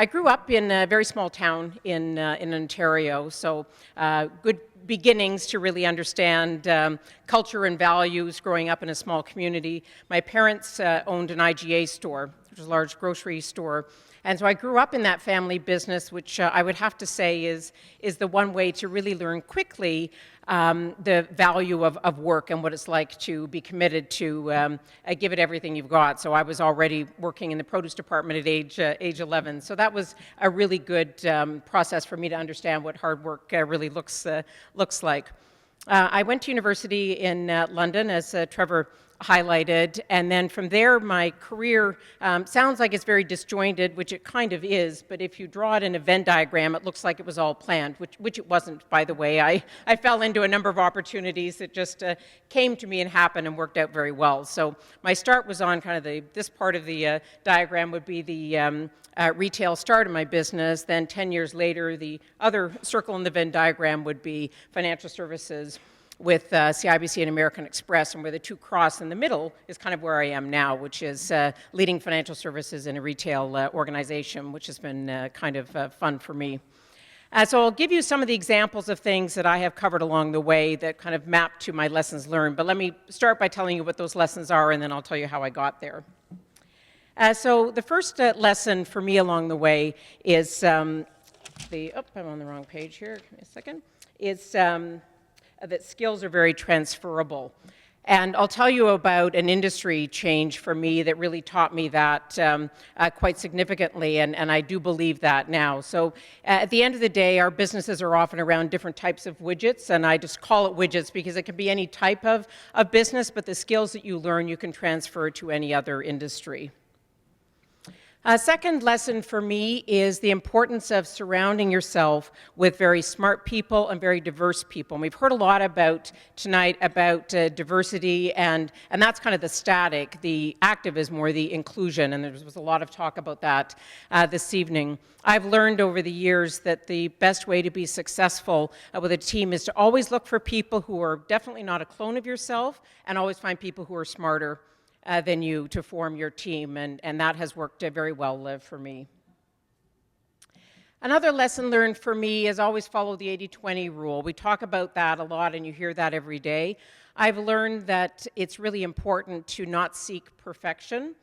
I grew up in a very small town in Ontario, so good beginnings to really understand culture and values growing up in a small community. My parents owned an IGA store, which is a large grocery store. And so I grew up in that family business, which I would have to say is the one way to really learn quickly the value of work and what it's like to be committed to give it everything you've got. So I was already working in the produce department at age 11. So that was a really good process for me to understand what hard work really looks like. I went to university in London, as Trevor highlighted, and then from there my career sounds like it's very disjointed, which it kind of is, but if you draw it in a Venn diagram, it looks like it was all planned, which it wasn't, by the way. I fell into a number of opportunities that just came to me and happened and worked out very well. So my start was on kind of this part of the diagram would be the retail start of my business. Then 10 years later, the other circle in the Venn diagram would be financial services with CIBC and American Express, and where the two cross in the middle is kind of where I am now, which is leading financial services in a retail organization, which has been kind of fun for me. So I'll give you some of the examples of things that I have covered along the way that kind of map to my lessons learned, but let me start by telling you what those lessons are, and then I'll tell you how I got there. So the first lesson for me along the way is I'm on the wrong page here, give me a second, is that skills are very transferable. And I'll tell you about an industry change for me that really taught me that quite significantly, and I do believe that now. So at the end of the day, our businesses are often around different types of widgets, and I just call it widgets because it can be any type of business, but the skills that you learn, you can transfer to any other industry. A second lesson for me is the importance of surrounding yourself with very smart people and very diverse people. And we've heard a lot tonight about diversity, and that's kind of the static. The active is more the inclusion, and there was a lot of talk about that this evening. I've learned over the years that the best way to be successful with a team is to always look for people who are definitely not a clone of yourself, and always find people who are smarter than you to form your team, and that has worked very well for me. Another lesson learned for me is always follow the 80-20 rule. We talk about that a lot, and you hear that every day. I've learned that it's really important to not seek perfection.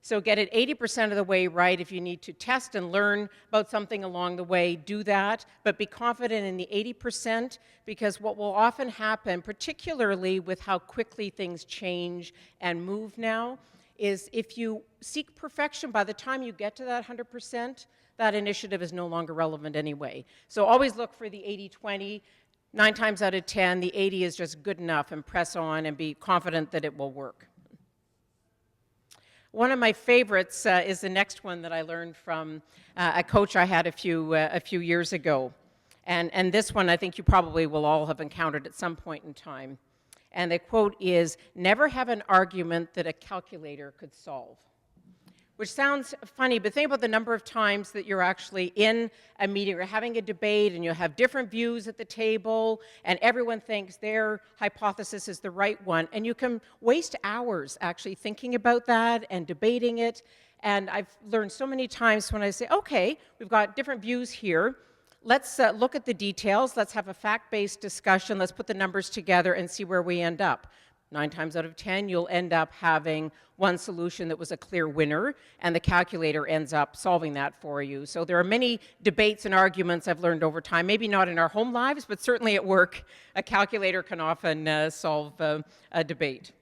So get it 80% of the way right. If you need to test and learn about something along the way, do that, but be confident in the 80%, because what will often happen, particularly with how quickly things change and move now, is if you seek perfection, by the time you get to that 100%, that initiative is no longer relevant anyway. So always look for the 80-20. 9 times out of 10, the 80 is just good enough, and press on and be confident that it will work. One of my favorites is the next one that I learned from a coach I had a few years ago. And this one I think you probably will all have encountered at some point in time. And the quote is, "Never have an argument that a calculator could solve." Which sounds funny, but think about the number of times that you're actually in a meeting or having a debate, and you'll have different views at the table, and everyone thinks their hypothesis is the right one, and you can waste hours actually thinking about that and debating it. And I've learned so many times when I say, okay, we've got different views here, let's look at the details, let's have a fact-based discussion, let's put the numbers together and see where we end up. 9 times out of 10, you'll end up having one solution that was a clear winner, and the calculator ends up solving that for you. So there are many debates and arguments I've learned over time, maybe not in our home lives, but certainly at work, a calculator can often solve a debate.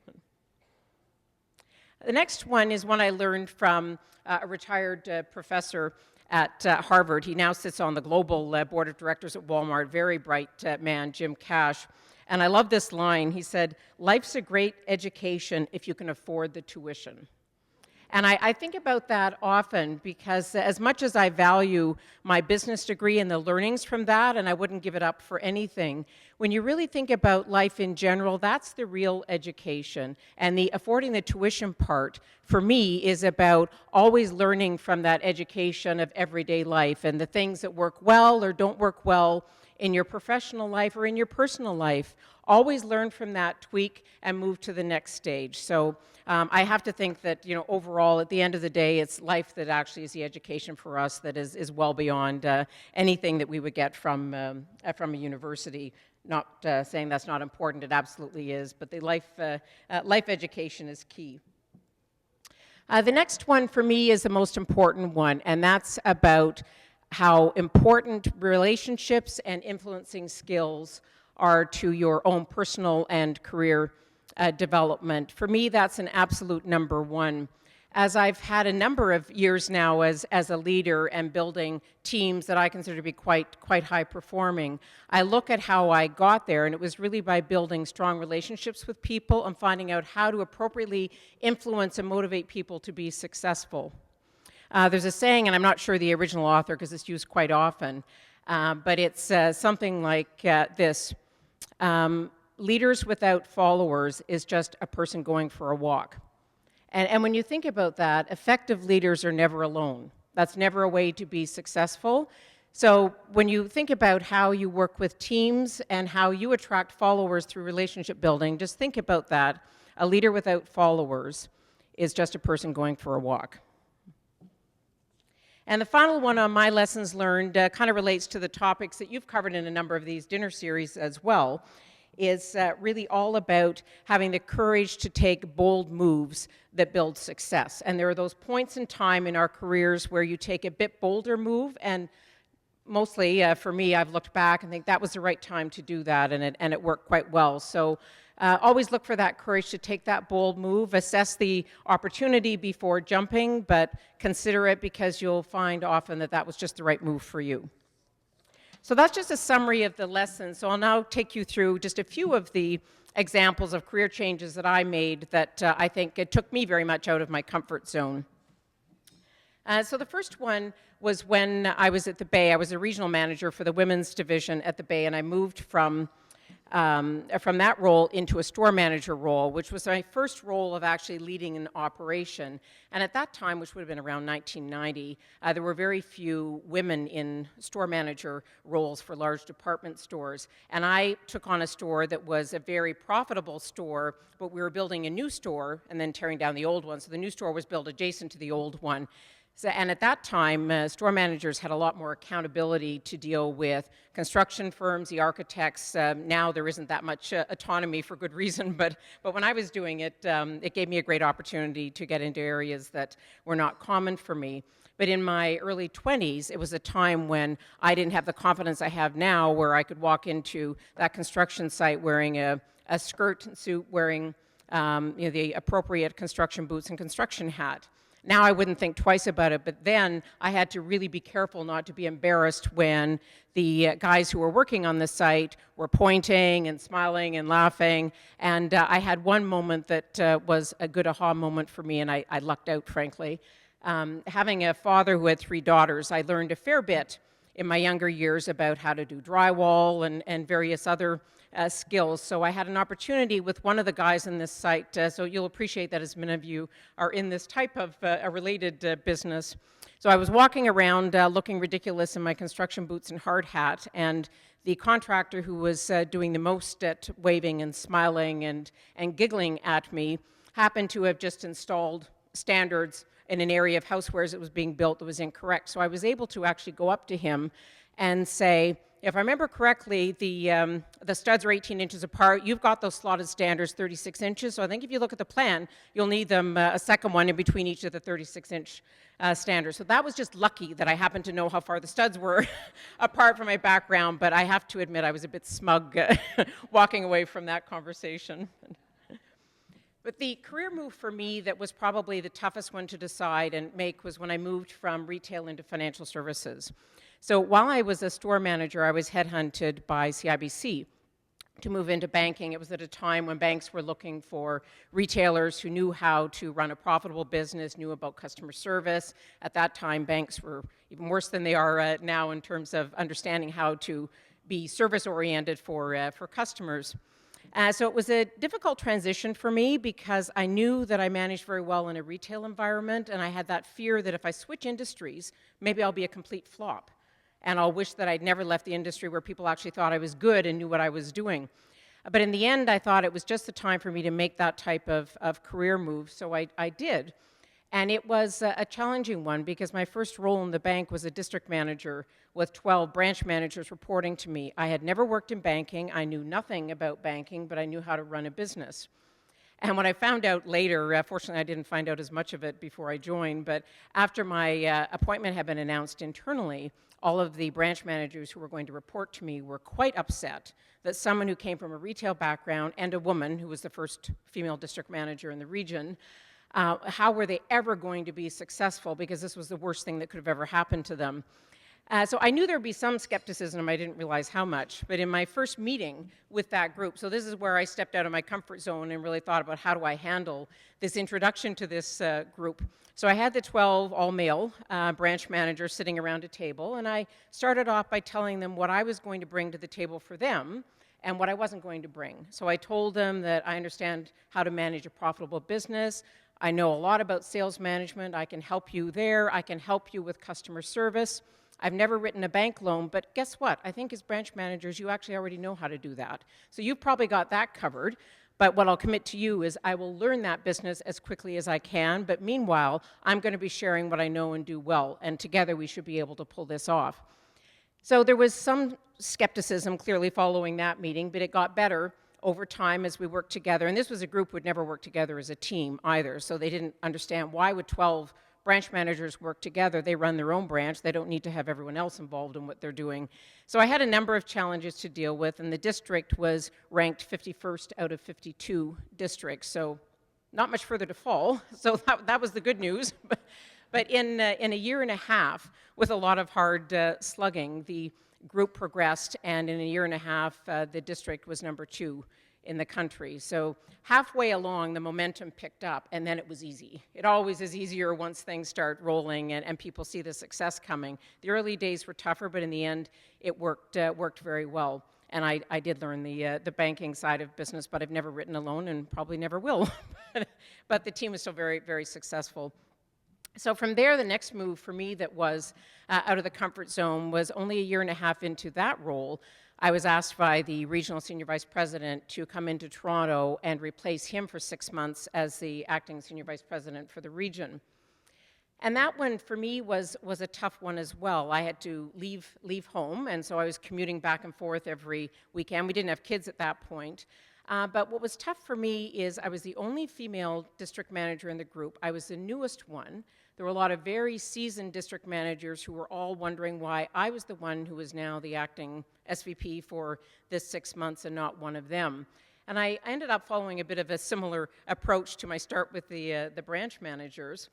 The next one is one I learned from a retired professor at Harvard. He now sits on the global board of directors at Walmart, very bright man, Jim Cash. And I love this line. He said, "Life's a great education if you can afford the tuition." And I think about that often, because as much as I value my business degree and the learnings from that, and I wouldn't give it up for anything, when you really think about life in general, that's the real education. And the affording the tuition part, for me, is about always learning from that education of everyday life and the things that work well or don't work well in your professional life or in your personal life. Always learn from that, tweak, and move to the next stage. So I have to think that, overall, at the end of the day, it's life that actually is the education for us that is well beyond anything that we would get from a university. Not saying that's not important, it absolutely is, but the life education is key. The next one for me is the most important one, and that's about how important relationships and influencing skills are to your own personal and career development. For me, that's an absolute number one. As I've had a number of years now as a leader and building teams that I consider to be quite high performing, I look at how I got there, and it was really by building strong relationships with people and finding out how to appropriately influence and motivate people to be successful. There's a saying, and I'm not sure the original author because it's used quite often, but it's something like this. Leaders without followers is just a person going for a walk. And when you think about that, effective leaders are never alone. That's never a way to be successful. So when you think about how you work with teams and how you attract followers through relationship building, just think about that. A leader without followers is just a person going for a walk. And the final one on my lessons learned kind of relates to the topics that you've covered in a number of these dinner series as well, is really all about having the courage to take bold moves that build success. And there are those points in time in our careers where you take a bit bolder move, and mostly for me, I've looked back and think that was the right time to do that, and it worked quite well. So always look for that courage to take that bold move, assess the opportunity before jumping, but consider it, because you'll find often that that was just the right move for you. So that's just a summary of the lesson. So I'll now take you through just a few of the examples of career changes that I made that I think it took me very much out of my comfort zone. So the first one was when I was at the Bay. I was a regional manager for the women's division at the Bay, and I moved from that role into a store manager role, which was my first role of actually leading an operation. And at that time, which would have been around 1990, there were very few women in store manager roles for large department stores. And I took on a store that was a very profitable store, but we were building a new store and then tearing down the old one. So the new store was built adjacent to the old one. So, and at that time, store managers had a lot more accountability to deal with construction firms, the architects. Now there isn't that much autonomy, for good reason, but when I was doing it, it gave me a great opportunity to get into areas that were not common for me. But in my early 20s, it was a time when I didn't have the confidence I have now, where I could walk into that construction site wearing a skirt and suit, wearing the appropriate construction boots and construction hat. Now I wouldn't think twice about it, but then I had to really be careful not to be embarrassed when the guys who were working on the site were pointing and smiling and laughing. And I had one moment that was a good aha moment for me, and I lucked out, frankly. Having a father who had 3 daughters, I learned a fair bit in my younger years about how to do drywall and various other skills. So I had an opportunity with one of the guys in this site, so you'll appreciate that as many of you are in this type of a related business. So I was walking around looking ridiculous in my construction boots and hard hat, and the contractor who was doing the most at waving and smiling and giggling at me happened to have just installed standards in an area of housewares that was being built that was incorrect. So I was able to actually go up to him and say, if I remember correctly, the studs are 18 inches apart. You've got those slotted standards 36 inches. So I think if you look at the plan, you'll need them a second one in between each of the 36-inch standards. So that was just lucky that I happened to know how far the studs were apart from my background. But I have to admit, I was a bit smug walking away from that conversation. But the career move for me that was probably the toughest one to decide and make was when I moved from retail into financial services. So while I was a store manager, I was headhunted by CIBC to move into banking. It was at a time when banks were looking for retailers who knew how to run a profitable business, knew about customer service. At that time, banks were even worse than they are now in terms of understanding how to be service-oriented for customers. So it was a difficult transition for me because I knew that I managed very well in a retail environment, and I had that fear that if I switch industries, maybe I'll be a complete flop. and I'll wish that I'd never left the industry where people actually thought I was good and knew what I was doing. But in the end, I thought it was just the time for me to make that type of career move, so I did. And it was a challenging one because my first role in the bank was a district manager with 12 branch managers reporting to me. I had never worked in banking. I knew nothing about banking, but I knew how to run a business. And when I found out later, fortunately I didn't find out as much of it before I joined, but after my appointment had been announced internally, all of the branch managers who were going to report to me were quite upset that someone who came from a retail background and a woman who was the first female district manager in the region, how were they ever going to be successful, because this was the worst thing that could have ever happened to them. So I knew there would be some skepticism, I didn't realize how much, but in my first meeting with that group, so this is where I stepped out of my comfort zone and really thought about how do I handle this introduction to this group. So I had the 12 all-male branch managers sitting around a table, and I started off by telling them what I was going to bring to the table for them and what I wasn't going to bring. So I told them that I understand how to manage a profitable business, I know a lot about sales management, I can help you there, I can help you with customer service. I've never written a bank loan, but guess what? I think as branch managers, you actually already know how to do that. So you've probably got that covered, but what I'll commit to you is I will learn that business as quickly as I can, but meanwhile, I'm going to be sharing what I know and do well, and together we should be able to pull this off. So there was some skepticism clearly following that meeting, but it got better over time as we worked together, and this was a group who would never work together as a team either, so they didn't understand why would 12 branch managers work together. They run their own branch. They don't need to have everyone else involved in what they're doing. So I had a number of challenges to deal with, and the district was ranked 51st out of 52 districts, so not much further to fall. So that was the good news. But in a year and a half, with a lot of hard slugging, the group progressed, and in a year and a half, the district was number 2 in the country. So halfway along, the momentum picked up, and then it was easy. It always is easier once things start rolling and people see the success coming. The early days were tougher, but in the end, it worked very well. And I did learn the banking side of business, but I've never written a loan and probably never will. But the team is still very, very successful. So from there, the next move for me that was out of the comfort zone was only a year and a half into that role. I was asked by the regional senior vice president to come into Toronto and replace him for 6 months as the acting senior vice president for the region. And that one for me was a tough one as well. I had to leave home, and so I was commuting back and forth every weekend. We didn't have kids at that point. But what was tough for me is I was the only female district manager in the group. I was the newest one. There were a lot of very seasoned district managers who were all wondering why I was the one who was now the acting SVP for this 6 months and not one of them. And I ended up following a bit of a similar approach to my start with the branch managers,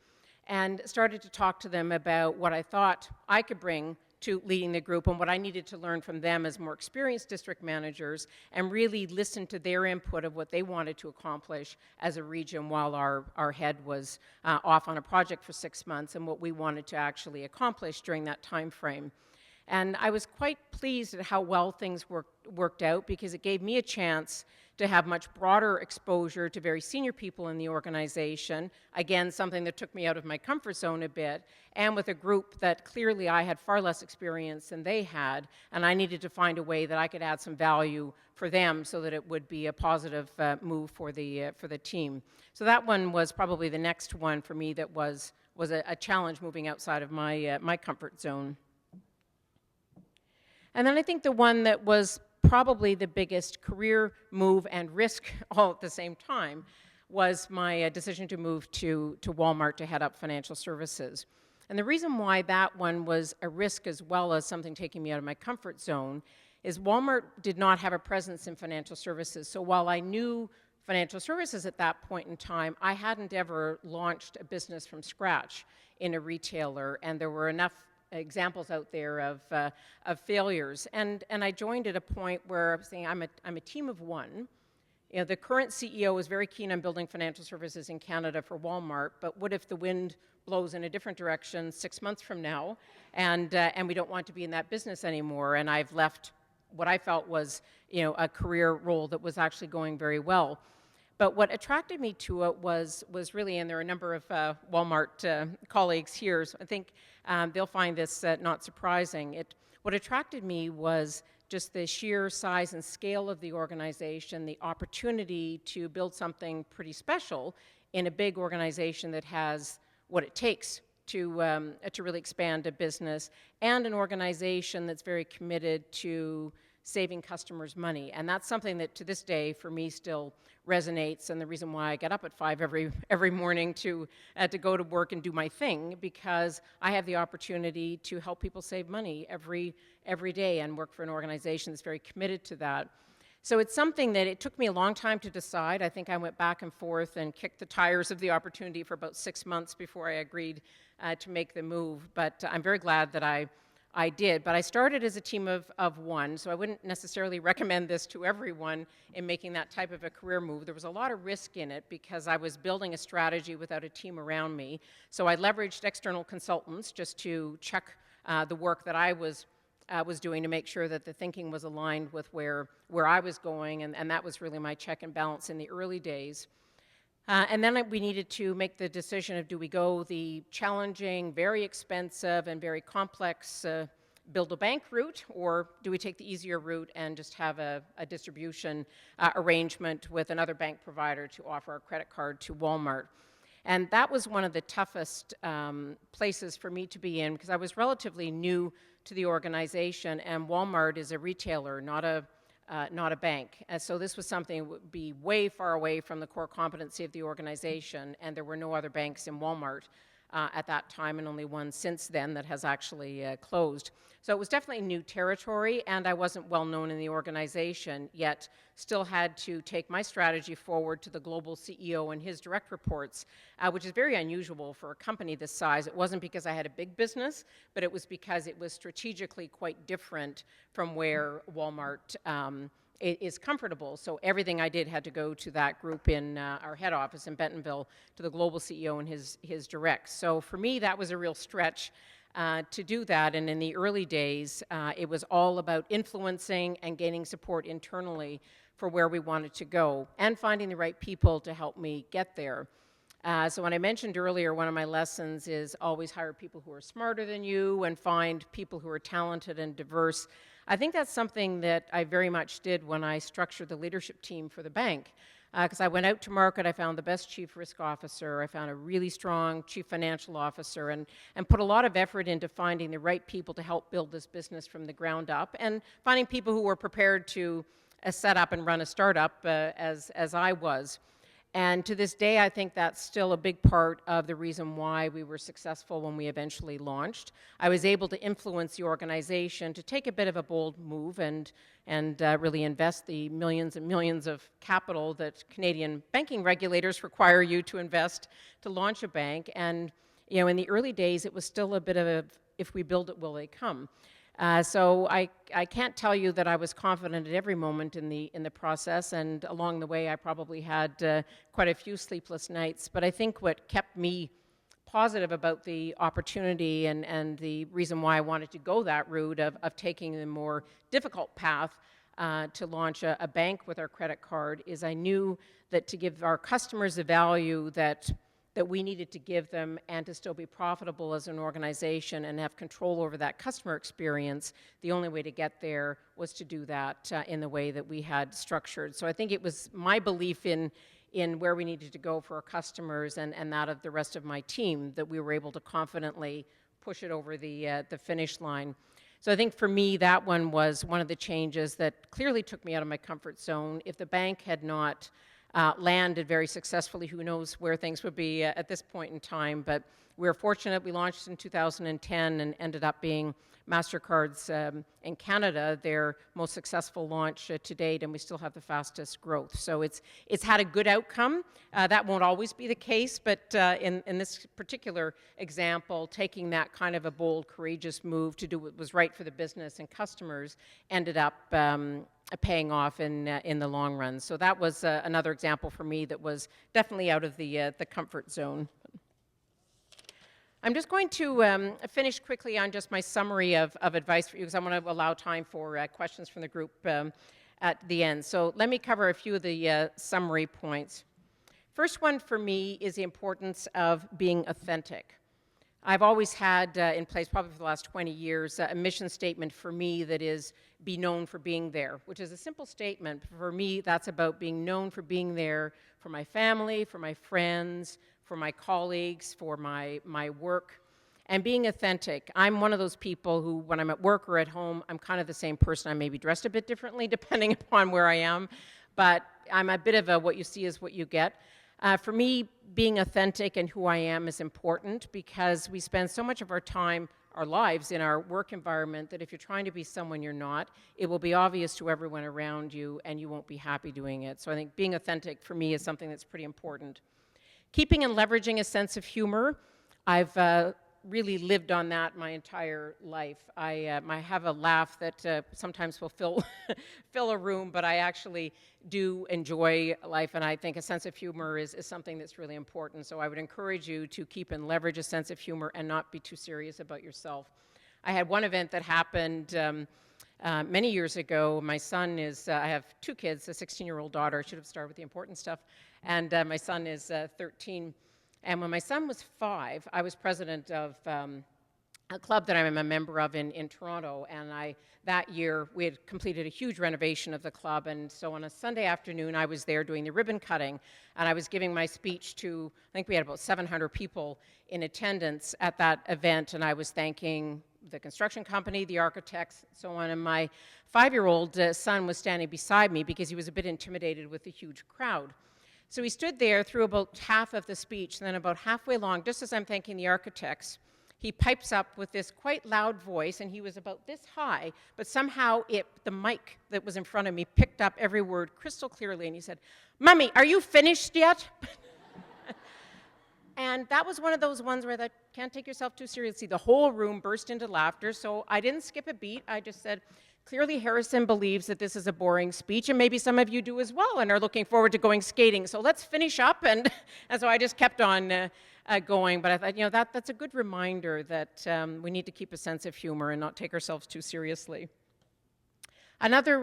and started to talk to them about what I thought I could bring to leading the group and what I needed to learn from them as more experienced district managers, and really listen to their input of what they wanted to accomplish as a region while our head was off on a project for 6 months, and what we wanted to actually accomplish during that time frame. And I was quite pleased at how well things worked out, because it gave me a chance to have much broader exposure to very senior people in the organization, again, something that took me out of my comfort zone a bit, and with a group that clearly I had far less experience than they had, and I needed to find a way that I could add some value for them so that it would be a positive move for the team. So that one was probably the next one for me that was a challenge moving outside of my comfort zone. And then I think the one that was probably the biggest career move and risk all at the same time was my decision to move to Walmart to head up financial services. And the reason why that one was a risk as well as something taking me out of my comfort zone is Walmart did not have a presence in financial services. So while I knew financial services at that point in time, I hadn't ever launched a business from scratch in a retailer, and there were enough examples out there of failures, and I joined at a point where I was saying I'm a team of one. You know, the current CEO is very keen on building financial services in Canada for Walmart, but what if the wind blows in a different direction 6 months from now, and we don't want to be in that business anymore? And I've left what I felt was, you know, a career role that was actually going very well. But what attracted me to it was really, and there are a number of Walmart colleagues here, so I think they'll find this not surprising. what attracted me was just the sheer size and scale of the organization, the opportunity to build something pretty special in a big organization that has what it takes to really expand a business, and an organization that's very committed to saving customers money. And that's something that to this day for me still resonates, and the reason why I get up at 5 every morning to go to work and do my thing, because I have the opportunity to help people save money every day and work for an organization that's very committed to that. So it's something that it took me a long time to decide. I think I went back and forth and kicked the tires of the opportunity for about 6 months before I agreed to make the move. But I'm very glad that I did. But I started as a team of one, so I wouldn't necessarily recommend this to everyone in making that type of a career move. There was a lot of risk in it because I was building a strategy without a team around me. So I leveraged external consultants just to check the work that I was doing to make sure that the thinking was aligned with where I was going, and that was really my check and balance in the early days. And then we needed to make the decision of, do we go the challenging, very expensive, and very complex build-a-bank route, or do we take the easier route and just have a distribution arrangement with another bank provider to offer our credit card to Walmart? And that was one of the toughest places for me to be in, because I was relatively new to the organization, and Walmart is a retailer, not a bank. And so this was something that would be way far away from the core competency of the organization, and there were no other banks in Walmart at that time, and only one since then that has actually closed. So it was definitely new territory, and I wasn't well known in the organization, yet still had to take my strategy forward to the global CEO and his direct reports, which is very unusual for a company this size. It wasn't because I had a big business, but it was because it was strategically quite different from where Walmart is comfortable. So everything I did had to go to that group in our head office in Bentonville, to the global CEO and his directs. So for me, that was a real stretch to do that. And in the early days, it was all about influencing and gaining support internally for where we wanted to go, and finding the right people to help me get there. So when I mentioned earlier, one of my lessons is always hire people who are smarter than you and find people who are talented and diverse. I think that's something that I very much did when I structured the leadership team for the bank. Because I went out to market, I found the best chief risk officer, I found a really strong chief financial officer, and put a lot of effort into finding the right people to help build this business from the ground up, and finding people who were prepared to set up and run a startup as I was. And to this day, I think that's still a big part of the reason why we were successful when we eventually launched. I was able to influence the organization to take a bit of a bold move and really invest the millions and millions of capital that Canadian banking regulators require you to invest to launch a bank. And in the early days, it was still a bit of a, if we build it, will they come? So I can't tell you that I was confident at every moment in the process, and along the way I probably had quite a few sleepless nights. But I think what kept me positive about the opportunity and the reason why I wanted to go that route of taking the more difficult path to launch a bank with our credit card is I knew that to give our customers the value that we needed to give them, and to still be profitable as an organization and have control over that customer experience, the only way to get there was to do that in the way that we had structured. So I think it was my belief in where we needed to go for our customers and that of the rest of my team that we were able to confidently push it over the finish line. So I think for me, that one was one of the changes that clearly took me out of my comfort zone. If the bank had not landed very successfully, who knows where things would be at this point in time. But we were fortunate. We launched in 2010 and ended up being MasterCard's, in Canada, their most successful launch to date, and we still have the fastest growth. So it's had a good outcome. That won't always be the case, but in this particular example, taking that kind of a bold, courageous move to do what was right for the business and customers ended up paying off in the long run. So that was another example for me that was definitely out of the comfort zone. I'm just going to finish quickly on just my summary of advice for you, because I want to allow time for questions from the group at the end. So let me cover a few of the summary points. First one for me is the importance of being authentic. I've always had in place, probably for the last 20 years, a mission statement for me that is be known for being there, which is a simple statement. For me, that's about being known for being there for my family, for my friends, for my colleagues, for my work, and being authentic. I'm one of those people who, when I'm at work or at home, I'm kind of the same person. I may be dressed a bit differently depending upon where I am, but I'm a bit of a what you see is what you get. For me, being authentic and who I am is important because we spend so much of our time, our lives, in our work environment that if you're trying to be someone you're not, it will be obvious to everyone around you and you won't be happy doing it. So I think being authentic for me is something that's pretty important. Keeping and leveraging a sense of humor. I've really lived on that my entire life. I have a laugh that sometimes will fill a room, but I actually do enjoy life, and I think a sense of humor is something that's really important. So I would encourage you to keep and leverage a sense of humor and not be too serious about yourself. I had one event that happened many years ago. My son is, I have two kids, a 16-year-old daughter. I should have started with the important stuff, and my son is 13. And when my son was 5, I was president of a club that I'm a member of in Toronto, and that year we had completed a huge renovation of the club, and so on a Sunday afternoon I was there doing the ribbon cutting, and I was giving my speech to, I think we had about 700 people in attendance at that event, and I was thanking the construction company, the architects, so on, and my 5-year-old son was standing beside me because he was a bit intimidated with the huge crowd. So he stood there through about half of the speech, and then about halfway along, just as I'm thanking the architects, he pipes up with this quite loud voice, and he was about this high, but somehow the mic that was in front of me picked up every word crystal clearly, and he said, "Mommy, are you finished yet?" And that was one of those ones where can't take yourself too seriously. The whole room burst into laughter, so I didn't skip a beat. I just said, clearly Harrison believes that this is a boring speech, and maybe some of you do as well and are looking forward to going skating. So let's finish up, and so I just kept on going. But I thought, that's a good reminder that we need to keep a sense of humor and not take ourselves too seriously. Another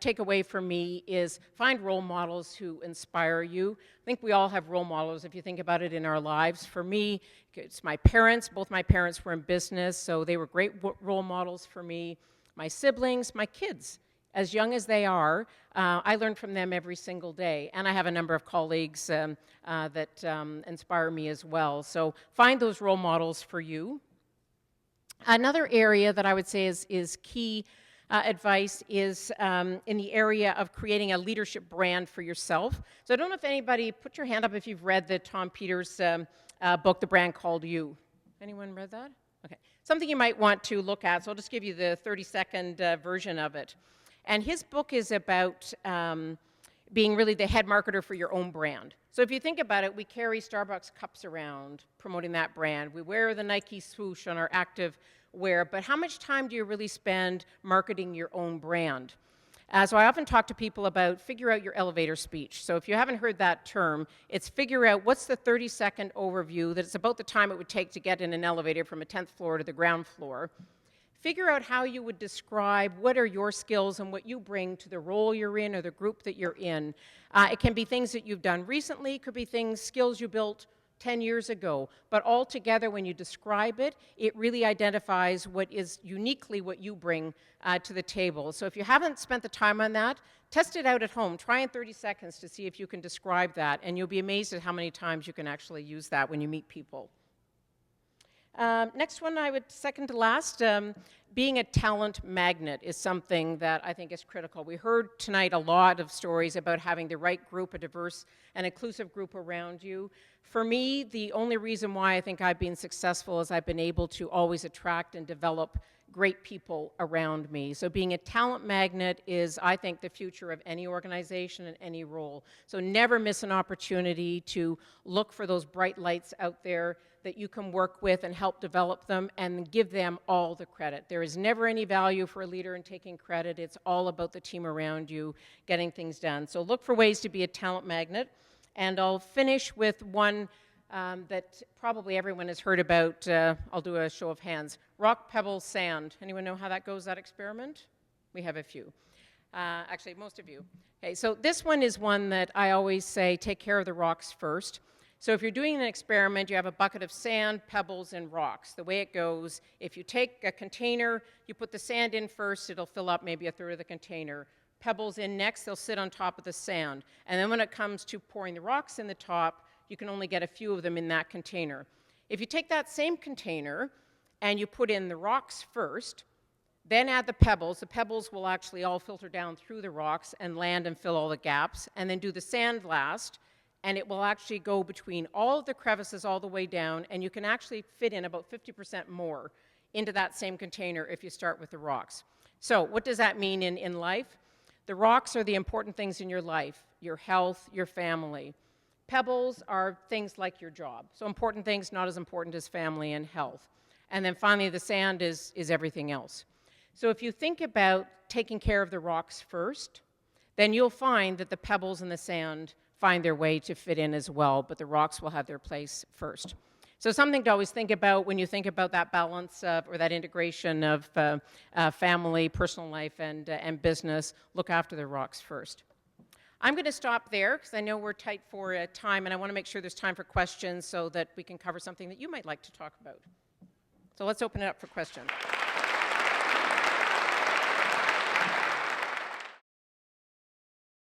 takeaway for me is find role models who inspire you. I think we all have role models if you think about it in our lives. For me, it's my parents. Both my parents were in business, so they were great role models for me. My siblings, my kids, as young as they are, I learn from them every single day. And I have a number of colleagues that inspire me as well. So find those role models for you. Another area that I would say is key advice is in the area of creating a leadership brand for yourself. So I don't know if anybody, put your hand up if you've read the Tom Peters book, The Brand Called You. Anyone read that? Okay. Something you might want to look at, so I'll just give you the 30-second version of it. And his book is about being really the head marketer for your own brand. So if you think about it, we carry Starbucks cups around promoting that brand. We wear the Nike swoosh on our active wear, but how much time do you really spend marketing your own brand? So I often talk to people about figure out your elevator speech. So if you haven't heard that term, it's figure out what's the 30-second overview that it's about the time it would take to get in an elevator from a 10th floor to the ground floor. Figure out how you would describe what are your skills and what you bring to the role you're in or the group that you're in. It can be things that you've done recently, could be skills you built 10 years ago, but all together when you describe it, it really identifies what is uniquely what you bring to the table. So if you haven't spent the time on that, test it out at home. Try in 30 seconds to see if you can describe that, and you'll be amazed at how many times you can actually use that when you meet people. Next one, I would second to last, being a talent magnet is something that I think is critical. We heard tonight a lot of stories about having the right group, a diverse and inclusive group around you. For me, the only reason why I think I've been successful is I've been able to always attract and develop great people around me. So being a talent magnet is, I think, the future of any organization and any role. So never miss an opportunity to look for those bright lights out there that you can work with and help develop them and give them all the credit. There is never any value for a leader in taking credit. It's all about the team around you getting things done. So look for ways to be a talent magnet. And I'll finish with one that probably everyone has heard about. I'll do a show of hands. Rock, pebble, sand. Anyone know how that goes, that experiment? We have a few. Actually, most of you. Okay, so this one is one that I always say, take care of the rocks first. So if you're doing an experiment, you have a bucket of sand, pebbles, and rocks. The way it goes, if you take a container, you put the sand in first, it'll fill up maybe a third of the container. Pebbles in next, they'll sit on top of the sand. And then when it comes to pouring the rocks in the top, you can only get a few of them in that container. If you take that same container and you put in the rocks first, then add the pebbles will actually all filter down through the rocks and land and fill all the gaps, and then do the sand last, and it will actually go between all of the crevices all the way down, and you can actually fit in about 50% more into that same container if you start with the rocks. So what does that mean in life? The rocks are the important things in your life, your health, your family. Pebbles are things like your job. So important things, not as important as family and health. And then finally, the sand is everything else. So if you think about taking care of the rocks first, then you'll find that the pebbles and the sand find their way to fit in as well, but the rocks will have their place first. So something to always think about when you think about that balance or that integration of family, personal life, and business. Look after the rocks first. I'm going to stop there because I know we're tight for time, and I want to make sure there's time for questions so that we can cover something that you might like to talk about. So let's open it up for questions.